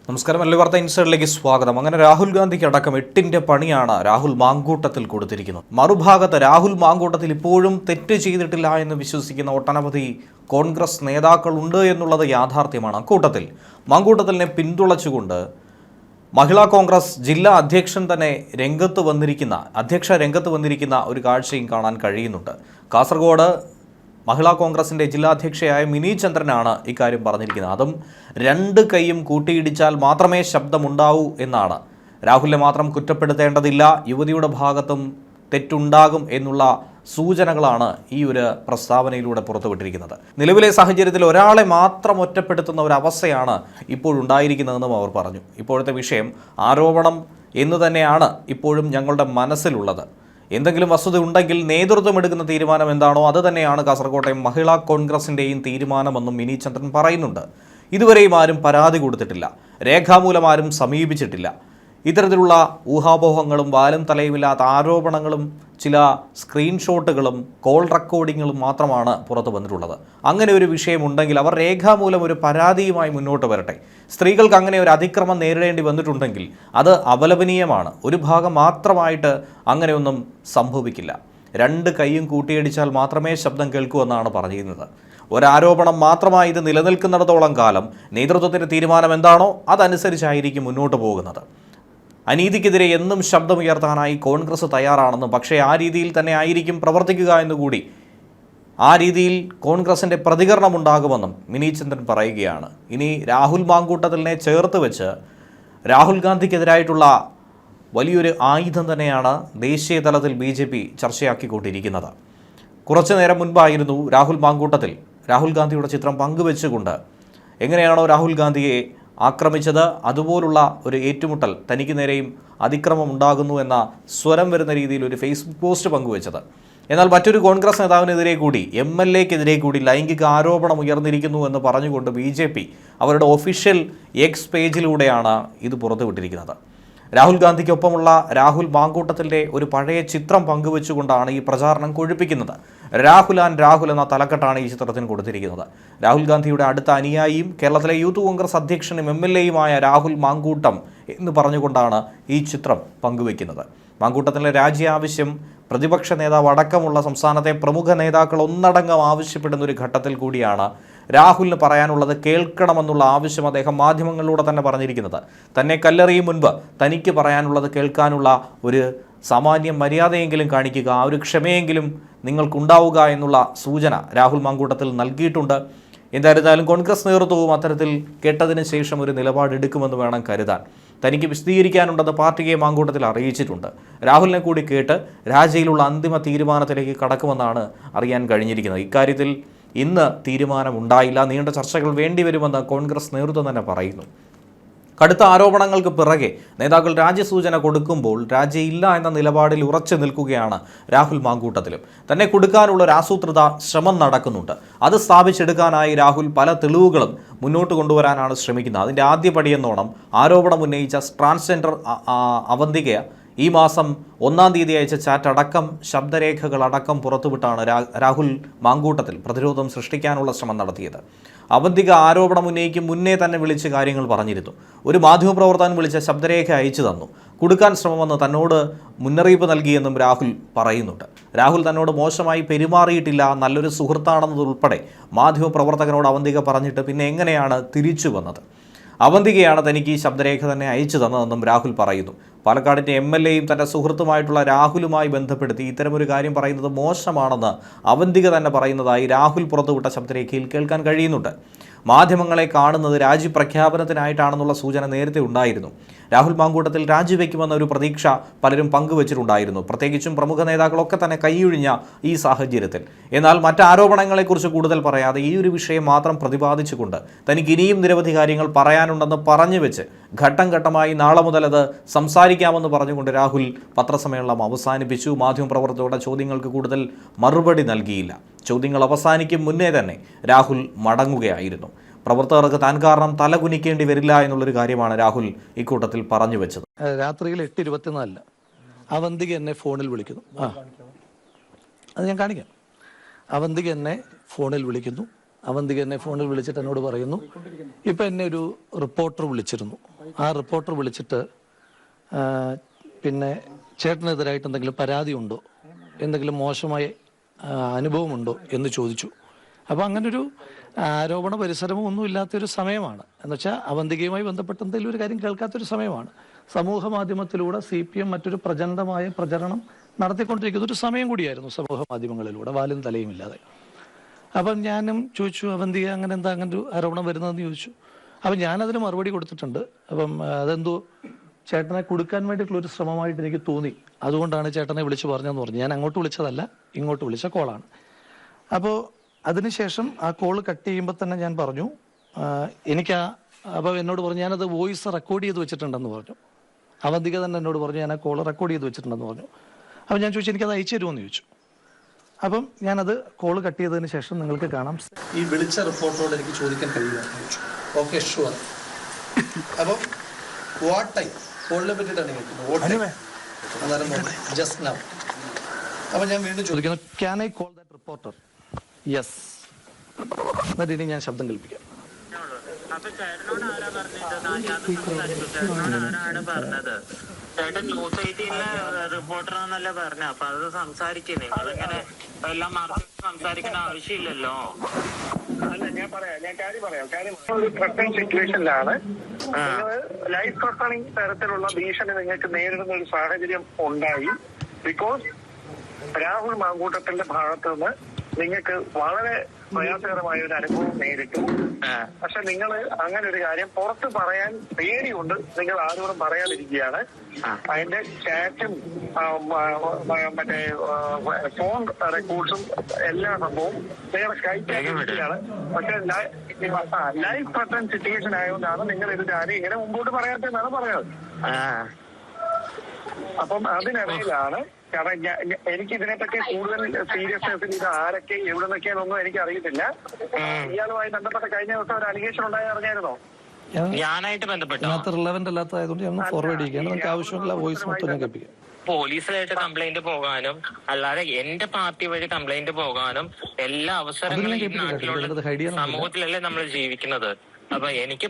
നമസ്കാരം. എല്ലാ വാർത്ത ഇൻസൈഡിലേക്ക് സ്വാഗതം. അങ്ങനെ രാഹുൽ ഗാന്ധിക്ക് അടക്കം 8ന്റെ പണിയാണ് രാഹുൽ മാങ്കൂട്ടത്തിൽ കൊടുത്തിരിക്കുന്നത്. മറുഭാഗത്ത് രാഹുൽ മാങ്കൂട്ടത്തിൽ ഇപ്പോഴും തെറ്റ് ചെയ്തിട്ടില്ല എന്ന് വിശ്വസിക്കുന്ന ഒട്ടനവധി കോൺഗ്രസ് നേതാക്കളുണ്ട് എന്നുള്ളത് യാഥാർത്ഥ്യമാണ്. അക്കൂട്ടത്തിൽ മാങ്കൂട്ടത്തിനെ പിന്തുണച്ചുകൊണ്ട് മഹിളാ കോൺഗ്രസ് ജില്ലാ അധ്യക്ഷ രംഗത്ത് വന്നിരിക്കുന്ന ഒരു കാഴ്ചയും കാണാൻ കഴിയുന്നുണ്ട്. കാസർഗോഡ് മഹിളാ കോൺഗ്രസിൻ്റെ ജില്ലാ അധ്യക്ഷയായ മിനി ചന്ദ്രനാണ് ഇക്കാര്യം പറഞ്ഞിരിക്കുന്നത്. അതും 2 കൈയും കൂട്ടിയിടിച്ചാൽ മാത്രമേ ശബ്ദമുണ്ടാവൂ എന്നാണ്. രാഹുലിനെ മാത്രം കുറ്റപ്പെടുത്തേണ്ടതില്ല, യുവതിയുടെ ഭാഗത്തും തെറ്റുണ്ടാകും എന്നുള്ള സൂചനകളാണ് ഈ ഒരു പ്രസ്താവനയിലൂടെ പുറത്തുവിട്ടിരിക്കുന്നത്. നിലവിലെ സാഹചര്യത്തിൽ ഒരാളെ മാത്രം ഒറ്റപ്പെടുത്തുന്ന ഒരു അവസ്ഥയാണ് ഇപ്പോഴുണ്ടായിരിക്കുന്നതെന്നും അവർ പറഞ്ഞു. ഇപ്പോഴത്തെ വിഷയം ആരോപണം എന്ന് തന്നെയാണ് ഇപ്പോഴും ഞങ്ങളുടെ മനസ്സിലുള്ളത്. എന്തെങ്കിലും വസ്തുത ഉണ്ടെങ്കിൽ നേതൃത്വം എടുക്കുന്ന തീരുമാനം എന്താണോ അത് തന്നെയാണ് കാസർകോട്ടെ മഹിളാ കോൺഗ്രസിൻ്റെയും തീരുമാനമെന്നും മിനി ചന്ദ്രൻ പറയുന്നുണ്ട്. ഇതുവരെയും ആരും പരാതി കൊടുത്തിട്ടില്ല, രേഖാമൂലം ആരും സമീപിച്ചിട്ടില്ല. ഇത്തരത്തിലുള്ള ഊഹാപോഹങ്ങളും വാലും തലയുമില്ലാത്ത ആരോപണങ്ങളും ചില സ്ക്രീൻഷോട്ടുകളും കോൾ റെക്കോർഡിങ്ങുകളും മാത്രമാണ് പുറത്തു വന്നിട്ടുള്ളത്. അങ്ങനെ ഒരു വിഷയമുണ്ടെങ്കിൽ അവർ രേഖാമൂലം ഒരു പരാതിയുമായി മുന്നോട്ട് വരട്ടെ. സ്ത്രീകൾക്ക് അങ്ങനെ ഒരു അതിക്രമം നേരിടേണ്ടി വന്നിട്ടുണ്ടെങ്കിൽ അത് അപലപനീയമാണ്. ഒരു ഭാഗം മാത്രമായിട്ട് അങ്ങനെയൊന്നും സംഭവിക്കില്ല. 2 കൈയും കൂട്ടിയടിച്ചാൽ മാത്രമേ ശബ്ദം കേൾക്കൂ എന്നാണ് പറഞ്ഞിരുന്നത്. ഒരാരോപണം മാത്രമായി ഇത് നിലനിൽക്കുന്നിടത്തോളം കാലം നേതൃത്വത്തിൻ്റെ തീരുമാനം എന്താണോ അതനുസരിച്ചായിരിക്കും മുന്നോട്ട് പോകുന്നത്. അനീതിക്കെതിരെ എന്നും ശബ്ദമുയർത്താനായി കോൺഗ്രസ് തയ്യാറാണെന്നും, പക്ഷേ ആ രീതിയിൽ തന്നെ ആയിരിക്കും പ്രവർത്തിക്കുക എന്നുകൂടി, ആ രീതിയിൽ കോൺഗ്രസിൻ്റെ പ്രതികരണമുണ്ടാകുമെന്നും മിനി ചന്ദ്രൻ പറയുകയാണ്. ഇനി രാഹുൽ മാങ്കൂട്ടത്തിലിനെ ചേർത്ത് വെച്ച് രാഹുൽ ഗാന്ധിക്കെതിരായിട്ടുള്ള വലിയൊരു ആയുധം തന്നെയാണ് ദേശീയ തലത്തിൽ BJP ചർച്ചയാക്കിക്കൊണ്ടിരിക്കുന്നത്. കുറച്ചു നേരം മുൻപായിരുന്നു രാഹുൽ മാങ്കൂട്ടത്തിൽ രാഹുൽ ഗാന്ധിയുടെ ചിത്രം പങ്കുവെച്ചുകൊണ്ട് എങ്ങനെയാണോ രാഹുൽ ഗാന്ധിയെ ആക്രമിച്ചത് അതുപോലുള്ള ഒരു ഏറ്റുമുട്ടൽ, തനിക്ക് നേരെയും അതിക്രമം ഉണ്ടാകുന്നു എന്ന സ്വരം വരുന്ന രീതിയിൽ ഒരു ഫേസ്ബുക്ക് പോസ്റ്റ് പങ്കുവച്ചത്. എന്നാൽ മറ്റൊരു കോൺഗ്രസ് നേതാവിനെതിരെ കൂടി, MLA-ക്കെതിരെ കൂടി ലൈംഗിക ആരോപണം ഉയർന്നിരിക്കുന്നു എന്ന് പറഞ്ഞുകൊണ്ട് BJP അവരുടെ ഒഫീഷ്യൽ X പേജിലൂടെയാണ് ഇത് പുറത്തുവിട്ടിരിക്കുന്നത്. രാഹുൽ ഗാന്ധിക്കൊപ്പമുള്ള രാഹുൽ മാങ്കൂട്ടത്തിൻ്റെ ഒരു പഴയ ചിത്രം പങ്കുവെച്ചുകൊണ്ടാണ് ഈ പ്രചാരണം കൊഴുപ്പിക്കുന്നത്. രാഹുൽ എന്ന തലക്കെട്ടാണ് ഈ ചിത്രത്തിന് കൊടുത്തിരിക്കുന്നത്. രാഹുൽ ഗാന്ധിയുടെ അടുത്ത അനുയായിയും കേരളത്തിലെ യൂത്ത് കോൺഗ്രസ് അധ്യക്ഷനും MLA-യുമായ രാഹുൽ മാങ്കൂട്ടം എന്ന് പറഞ്ഞുകൊണ്ടാണ് ഈ ചിത്രം പങ്കുവെക്കുന്നത്. മാങ്കൂട്ടത്തിലെ രാജി ആവശ്യം പ്രതിപക്ഷ നേതാവ് അടക്കമുള്ള സംസ്ഥാനത്തെ പ്രമുഖ നേതാക്കൾ ഒന്നടങ്കം ആവശ്യപ്പെടുന്ന ഒരു ഘട്ടത്തിൽ കൂടിയാണ് രാഹുലിന് പറയാനുള്ളത് കേൾക്കണമെന്നുള്ള ആവശ്യം അദ്ദേഹം മാധ്യമങ്ങളിലൂടെ തന്നെ പറഞ്ഞിരിക്കുന്നത്. തന്നെ കല്ലെറിയും മുൻപ് തനിക്ക് പറയാനുള്ളത് കേൾക്കാനുള്ള ഒരു സാമാന്യ മര്യാദയെങ്കിലും കാണിക്കുക, ആ ഒരു ക്ഷമയെങ്കിലും നിങ്ങൾക്കുണ്ടാവുക എന്നുള്ള സൂചന രാഹുൽ മാങ്കൂട്ടത്തിൽ നൽകിയിട്ടുണ്ട്. എന്തായിരുന്നാലും കോൺഗ്രസ് നേതൃത്വവും അത്തരത്തിൽ കേട്ടതിന് ശേഷം ഒരു നിലപാടെടുക്കുമെന്ന് വേണം കരുതാൻ. തനിക്ക് വിശദീകരിക്കാനുണ്ടെന്ന് പാർട്ടിയെ മാങ്കൂട്ടത്തിൽ അറിയിച്ചിട്ടുണ്ട്. രാഹുലിനെ കൂടി കേട്ട് രാജിയിലുള്ള അന്തിമ തീരുമാനത്തിലേക്ക് കടക്കുമെന്നാണ് അറിയാൻ കഴിഞ്ഞിരിക്കുന്നത്. ഇക്കാര്യത്തിൽ ഇന്ന് തീരുമാനമുണ്ടായില്ല, നീണ്ട ചർച്ചകൾ വേണ്ടിവരുമെന്ന് കോൺഗ്രസ് നേതൃത്വം തന്നെ പറയുന്നു. കടുത്ത ആരോപണങ്ങൾക്ക് പിറകെ നേതാക്കൾ രാജ്യസൂചന കൊടുക്കുമ്പോൾ രാജിയില്ല എന്ന നിലപാടിൽ ഉറച്ചു നിൽക്കുകയാണ് രാഹുൽ മാങ്കൂട്ടത്തിലും. തന്നെ കൊടുക്കാനുള്ള ഒരു ആസൂത്രിത ശ്രമം നടക്കുന്നുണ്ട്. അത് സ്ഥാപിച്ചെടുക്കാനായി രാഹുൽ പല തെളിവുകളും മുന്നോട്ട് കൊണ്ടുവരാനാണ് ശ്രമിക്കുന്നത്. അതിൻ്റെ ആദ്യപടിയെന്നോണം ആരോപണം ഉന്നയിച്ച ട്രാൻസ്ജെൻഡർ അവന്തിക ഈ മാസം 1-ാം തീയതി അയച്ച ചാറ്റ് അടക്കം ശബ്ദരേഖകളടക്കം പുറത്തുവിട്ടാണ് രാഹുൽ മാങ്കൂട്ടത്തിൽ പ്രതിരോധം സൃഷ്ടിക്കാനുള്ള ശ്രമം നടത്തിയത്. അവന്തിക ആരോപണം ഉന്നയിക്കും മുന്നേ തന്നെ വിളിച്ച് കാര്യങ്ങൾ പറഞ്ഞിരുന്നു. ഒരു മാധ്യമപ്രവർത്തകൻ വിളിച്ച ശബ്ദരേഖ അയച്ചു തന്നു. കൊടുക്കാൻ ശ്രമമെന്ന് തന്നോട് മുന്നറിയിപ്പ് നൽകിയെന്നും രാഹുൽ പറയുന്നുണ്ട്. രാഹുൽ തന്നോട് മോശമായി പെരുമാറിയിട്ടില്ല, നല്ലൊരു സുഹൃത്താണെന്നതുൾപ്പെടെ മാധ്യമപ്രവർത്തകനോട് അവന്തിക പറഞ്ഞിട്ട് പിന്നെ എങ്ങനെയാണ് തിരിച്ചു വന്നത്? അവന്തികയാണ് തനിക്ക് ഈ ശബ്ദരേഖ തന്നെ അയച്ചു തന്നതെന്നും രാഹുൽ പറയുന്നു. പാലക്കാടിൻ്റെ MLA-യും തൻ്റെ സുഹൃത്തുമായിട്ടുള്ള രാഹുലുമായി ബന്ധപ്പെടുത്തി ഇത്തരമൊരു കാര്യം പറയുന്നത് മോശമാണെന്ന് അവന്തിക തന്നെ പറയുന്നതായി രാഹുൽ പുറത്തുവിട്ട ശബ്ദരേഖയിൽ കേൾക്കാൻ കഴിയുന്നുണ്ട്. മാധ്യമങ്ങളെ കാണുന്നത് രാജിപ്രഖ്യാപനത്തിനായിട്ടാണെന്നുള്ള സൂചന നേരത്തെ ഉണ്ടായിരുന്നു. രാഹുൽ മാങ്കൂട്ടത്തിൽ രാജിവെക്കുമെന്ന ഒരു പ്രതീക്ഷ പലരും പങ്കുവച്ചിട്ടുണ്ടായിരുന്നു, പ്രത്യേകിച്ചും പ്രമുഖ നേതാക്കളൊക്കെ തന്നെ കൈയൊഴിഞ്ഞ ഈ സാഹചര്യത്തിൽ. എന്നാൽ മറ്റാരോപണങ്ങളെക്കുറിച്ച് കൂടുതൽ പറയാതെ ഈ ഒരു വിഷയം മാത്രം പ്രതിപാദിച്ചുകൊണ്ട് തനിക്ക് ഇനിയും നിരവധി കാര്യങ്ങൾ പറയാനുണ്ടെന്ന് പറഞ്ഞു വെച്ച് ഘട്ടം ഘട്ടമായി നാളെ മുതൽ അത് സംസാരിക്കാമെന്ന് പറഞ്ഞുകൊണ്ട് രാഹുൽ പത്രസമ്മേളനം അവസാനിപ്പിച്ചു. മാധ്യമപ്രവർത്തകരുടെ ചോദ്യങ്ങൾക്ക് കൂടുതൽ മറുപടി നൽകിയില്ല. ചോദ്യങ്ങൾ അവസാനിക്കും മുന്നേ തന്നെ രാഹുൽ മടങ്ങുകയായിരുന്നു. പ്രവർത്തകർക്ക് താൻ കാരണം തല കുനിക്കേണ്ടി വരില്ല എന്നുള്ളൊരു കാര്യമാണ് രാഹുൽ ഇക്കൂട്ടത്തിൽ പറഞ്ഞു വെച്ചത്. രാത്രിയിൽ 8:24 അവന്തിക എന്നെ ഫോണിൽ വിളിക്കുന്നു. അത് ഞാൻ കാണിക്കാം. അവന്തിക എന്നെ ഫോണിൽ വിളിക്കുന്നു. അവന്തിക എന്നെ ഫോണിൽ വിളിച്ചിട്ട് എന്നോട് പറയുന്നു, ഇപ്പം എന്നെ ഒരു റിപ്പോർട്ടർ വിളിച്ചിരുന്നു. ആ റിപ്പോർട്ടർ വിളിച്ചിട്ട് പിന്നെ ചേട്ടനെതിരായിട്ട് എന്തെങ്കിലും പരാതി ഉണ്ടോ, എന്തെങ്കിലും മോശമായ അനുഭവമുണ്ടോ എന്ന് ചോദിച്ചു. അപ്പോൾ അങ്ങനൊരു ആരോപണ പരിസരമോ ഒന്നും ഇല്ലാത്തൊരു സമയമാണ്. എന്നുവെച്ചാൽ അവന്തികയുമായി ബന്ധപ്പെട്ട എന്തെങ്കിലും ഒരു കാര്യം കേൾക്കാത്തൊരു സമയമാണ്. സമൂഹ മാധ്യമത്തിലൂടെ CPM മറ്റൊരു പ്രചണ്ഡമായ പ്രചരണം നടത്തിക്കൊണ്ടിരിക്കുന്ന ഒരു സമയം കൂടിയായിരുന്നു സമൂഹ മാധ്യമങ്ങളിലൂടെ, വാലും തലയും ഇല്ലാതെ. അപ്പം ഞാനും ചോദിച്ചു, അവന്തിക അങ്ങനെ എന്താ അങ്ങനെ ഒരു ആരോപണം വരുന്നതെന്ന് ചോദിച്ചു. അപ്പം ഞാനതിന് മറുപടി കൊടുത്തിട്ടുണ്ട്. അപ്പം അതെന്തോ ചേട്ടനെ കൊടുക്കാൻ വേണ്ടിയിട്ടുള്ളൊരു ശ്രമമായിട്ട് എനിക്ക് തോന്നി, അതുകൊണ്ടാണ് ചേട്ടനെ വിളിച്ച് പറഞ്ഞതെന്ന് പറഞ്ഞു. ഞാൻ അങ്ങോട്ട് വിളിച്ചതല്ല, ഇങ്ങോട്ട് വിളിച്ച കോളാണ്. അപ്പോൾ അതിനുശേഷം ആ കോള് കട്ട് ചെയ്യുമ്പോൾ തന്നെ ഞാൻ പറഞ്ഞു, അപ്പോൾ എന്നോട് പറഞ്ഞു ഞാനത് വോയിസ് റെക്കോർഡ് ചെയ്ത് വെച്ചിട്ടുണ്ടെന്ന് പറഞ്ഞു. അവന്തിക തന്നെ എന്നോട് പറഞ്ഞു ഞാൻ ആ കോള് റെക്കോർഡ് ചെയ്ത് വെച്ചിട്ടുണ്ടെന്ന് പറഞ്ഞു. അപ്പോൾ ഞാൻ ചോദിച്ചു എനിക്കത് അയച്ചു തരുമോ എന്ന് ചോദിച്ചു. അപ്പം ഞാനത് കോള് കട്ട് ചെയ്തതിന് ശേഷം നിങ്ങൾക്ക് കാണാം. ഈ വിളിച്ച റിപ്പോർട്ടറോട് എനിക്ക് ചോദിക്കാൻ കഴിയുമെന്ന് ചോദിച്ചു. Okay, sure. അപ്പം വാട്ട് ടൈം കോളിനെ പറ്റിയിട്ടാണ് കേൾക്കുന്നത്. Just now. അപ്പം ഞാൻ വീണ്ടും ചോദിക്കുന്നു, can I call that reporter? Yes. എന്നിട്ട് ഇനി ഞാൻ ശബ്ദം കേൾപ്പിക്കാം. ചേട്ടൻ ന്യൂസ് 18 റിപ്പോർട്ടറാന്നല്ലേ പറഞ്ഞ, അപ്പൊ അത് സംസാരിക്കേ. നിങ്ങളിങ്ങനെ എല്ലാം മറച്ച് സംസാരിക്കേണ്ട ആവശ്യമില്ലല്ലോ. അല്ല, ഞാൻ കാര്യം പറയാം. ഒരു ത്രട്ടണിങ് സിറ്റുവേഷനിലാണ്. ലൈഫ് ത്രട്ടണിങ് തരത്തിലുള്ള ഭീഷണി നിങ്ങൾക്ക് നേരിടുന്ന ഒരു സാഹചര്യം ഉണ്ടായി. ബിക്കോസ് രാഹുൽ മാങ്കൂട്ടത്തിന്റെ ഭാഗത്തു നിന്ന് നിങ്ങൾക്ക് വളരെ പ്രയാസകരമായ ഒരു അനുഭവം നേരിട്ടു. പക്ഷെ നിങ്ങൾ അങ്ങനെ ഒരു കാര്യം പുറത്ത് പറയാൻ പേടിയുണ്ട്, നിങ്ങൾ ആരോടും പറയാതിരിക്കുകയാണ്. അതിന്റെ ചാറ്റും മറ്റേ ഫോൺ റെക്കോർഡ്സും എല്ലാ സംഭവവും നിങ്ങളുടെ സ്കൈപ്പിലാണ്. പക്ഷെ ലൈഫ് ത്രട്ടൺ സിറ്റുവേഷൻ ആയതുകൊണ്ടാണ് നിങ്ങൾ ഇത് കാര്യം ഇങ്ങനെ മുമ്പോട്ട് പറയാത്തെന്നാണ് പറഞ്ഞത്. അപ്പം അതിനിടയിലാണ്, കാരണം എനിക്ക് ഇതിനെപ്പറ്റി കൂടുതൽ സീരിയസ്നെസ്സിൽ ഇത് ആരൊക്കെ എവിടെ നിന്നൊക്കെയാണെന്നൊന്നും എനിക്ക് അറിയത്തില്ല. ഇയാളുമായി ബന്ധപ്പെട്ട കഴിഞ്ഞ ദിവസം ഒരു അലിഗേഷൻ ഉണ്ടായി അറിഞ്ഞായിരുന്നോ? ഞാനായിട്ട് ബന്ധപ്പെട്ടു റിലവന്റ് അല്ലാത്തതായതുകൊണ്ട് ഞാൻ ഫോർവേഡ് ചെയ്യിക്കുകയാണ്. നമുക്ക് ആവശ്യമുള്ള വോയിസ് മൊത്തം ഞാൻ കേൾപ്പിക്കാം. പോലീസിലായിട്ട് കംപ്ലൈന്റ് പോകാനും അല്ലാതെ എന്റെ പാർട്ടി വഴി കംപ്ലൈന്റ് പോകാനും എല്ലാ അവസരങ്ങളും ഈ നാട്ടിലുള്ള സമൂഹത്തിലല്ലേ നമ്മൾ ജീവിക്കുന്നത്. അപ്പൊ എനിക്ക്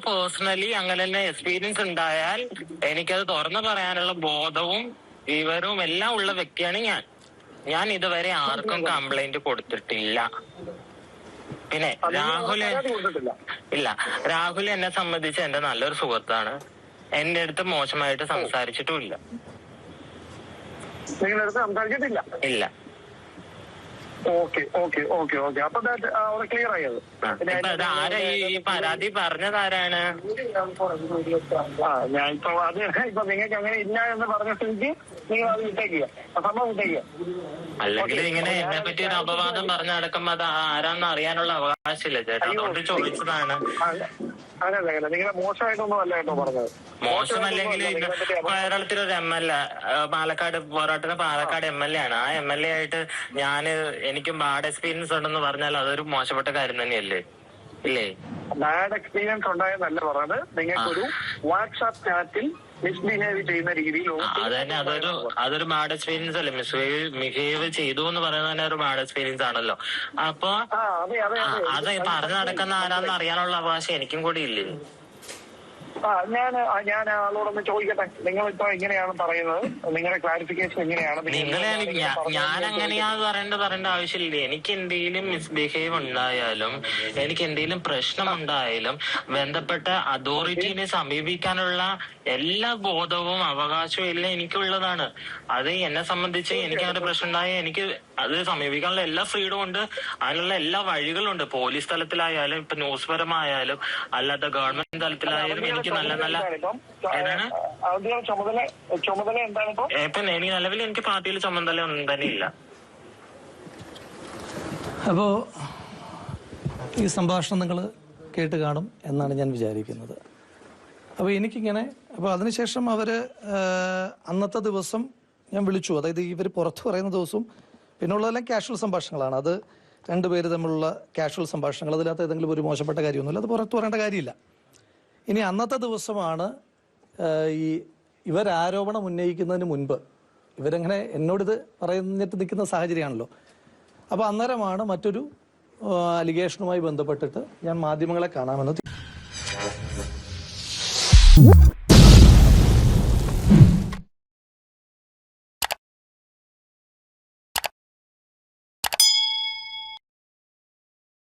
പേഴ്സണലി അങ്ങനെ തന്നെ എക്സ്പീരിയൻസ് ഉണ്ടായാൽ എനിക്കത് തുറന്നു പറയാനുള്ള ബോധവും വിവരവും എല്ലാം ഉള്ള വ്യക്തിയാണ് ഞാൻ ഇതുവരെ ആർക്കും കംപ്ലൈന്റ് കൊടുത്തിട്ടില്ല. പിന്നെ രാഹുൽ എന്നെ സംബന്ധിച്ച് എന്റെ നല്ലൊരു സുഹൃത്താണ്. എന്റെ അടുത്ത് മോശമായിട്ട് സംസാരിച്ചിട്ടുമില്ല. ഇല്ല. ഓക്കെ. അപ്പൊ ക്ലിയർ ആയത്. ആരാ ഈ പരാതി പറഞ്ഞതാരാണ്? ഞാൻ ഇപ്പൊ നിങ്ങൾക്ക് അങ്ങനെ ഇല്ല എന്ന് പറഞ്ഞ സ്ഥിതിക്ക് നിങ്ങൾ അത് വിട്ടേക്കുക, സംഭവം വിട്ടേക്കുക. അല്ലെങ്കിൽ ഇങ്ങനെ എന്നെ പറ്റി ഒരു അപവാദം പറഞ്ഞു നടക്കുമ്പോ അത് ആരാന്ന് അറിയാനുള്ള അവകാശമില്ല ചേട്ടാ, അതുകൊണ്ട് ചോദിച്ചതാണ്. അങ്ങനല്ല, നിങ്ങളെ മോശമായിട്ടൊന്നും അല്ല കേട്ടോ പറഞ്ഞത്. മോശമല്ലെങ്കിൽ കേരളത്തിലൊരു MLA പാലക്കാട് MLA ആണ്. ആ MLA ആയിട്ട് എനിക്കും ബാഡ് എക്സ്പീരിയൻസ് ഉണ്ടെന്ന് പറഞ്ഞാൽ അതൊരു മോശപ്പെട്ട കാര്യം തന്നെയല്ലേ? ഇല്ലേ? ബാഡ് എക്സ്പീരിയൻസ് ഉണ്ടായെന്നല്ല പറഞ്ഞത്, നിങ്ങൾക്കൊരു വാട്സാപ്പ് ചാറ്റിൽ മിസ്ബിഹേവ് ചെയ്യുന്ന രീതിയിൽ അതന്നെ അതൊരു ബാഡ് എക്സ്പീരിയൻസ് അല്ലേ? മിസ്ബിഹേവ് ചെയ്തു എന്ന് പറയുന്നത് തന്നെ ഒരു ബാഡ് എക്സ്പീരിയൻസ് ആണല്ലോ. അപ്പൊ അത് പറഞ്ഞു നടക്കുന്ന ആരാന്ന് അറിയാനുള്ള അവകാശം എനിക്കും കൂടി ഇല്ലേ? ഞാൻ ആളോടൊന്ന് ചോദിക്കട്ടെ, നിങ്ങളിപ്പോ എങ്ങനെയാണ് പറയുന്നത്, നിങ്ങളുടെ ക്ലാരിഫിക്കേഷൻ എങ്ങനെയാണ്? ഞാൻ അങ്ങനെയാന്ന് പറയേണ്ട ആവശ്യമില്ല. എനിക്ക് എന്തെങ്കിലും മിസ്ബിഹേവ് ഉണ്ടായാലും എനിക്ക് എന്തെങ്കിലും പ്രശ്നം ഉണ്ടായാലും ബന്ധപ്പെട്ട അതോറിറ്റീനെ സമീപിക്കാനുള്ള എല്ലാ ബോധവും അവകാശവും എല്ലാം എനിക്കുള്ളതാണ്. അത് എന്നെ സംബന്ധിച്ച് എനിക്ക് അങ്ങനെ പ്രശ്നം ഉണ്ടായാൽ എനിക്ക് അത് സമീപിക്കാനുള്ള എല്ലാ ഫ്രീഡം ഉണ്ട്, അതിനുള്ള എല്ലാ വഴികളുണ്ട്. പോലീസ് തലത്തിലായാലും ഇപ്പൊ ന്യൂസ് പരമായാലും അല്ലാത്ത ഗവൺമെന്റ് തലത്തിലായാലും എനിക്ക് നല്ല ഏതാണ് ചുമതല എന്താണ് ഇപ്പൊ എനിക്ക് നിലവിൽ എനിക്ക് പാർട്ടിയിൽ ചുമതല ഒന്നും തന്നെ ഇല്ല. അപ്പോ ഈ സംഭാഷണം നിങ്ങൾ കേട്ട് കാണും എന്നാണ് ഞാൻ വിചാരിക്കുന്നത്. അപ്പോൾ എനിക്കിങ്ങനെ അതിനുശേഷം അന്നത്തെ ദിവസം ഞാൻ വിളിച്ചു. അതായത് ഇവർ പുറത്ത് പറയുന്ന ദിവസവും പിന്നുള്ളതെല്ലാം കാഷ്വൽ സംഭാഷണങ്ങളാണ്. അത് രണ്ടുപേര് തമ്മിലുള്ള കാഷ്വൽ സംഭാഷണങ്ങൾ, അതിനകത്ത് ഏതെങ്കിലും ഒരു മോശപ്പെട്ട കാര്യമൊന്നുമില്ല, അത് പുറത്ത് പറയേണ്ട കാര്യമില്ല. ഇനി അന്നത്തെ ദിവസമാണ് ഇവരാരോപണം ഉന്നയിക്കുന്നതിന് മുൻപ് ഇവരങ്ങനെ എന്നോടിത് പറഞ്ഞിട്ട് നിൽക്കുന്ന സാഹചര്യമാണല്ലോ. അപ്പോൾ അന്നേരമാണ് മറ്റൊരു അലിഗേഷനുമായി ബന്ധപ്പെട്ടിട്ട് ഞാൻ മാധ്യമങ്ങളെ കാണാമെന്ന്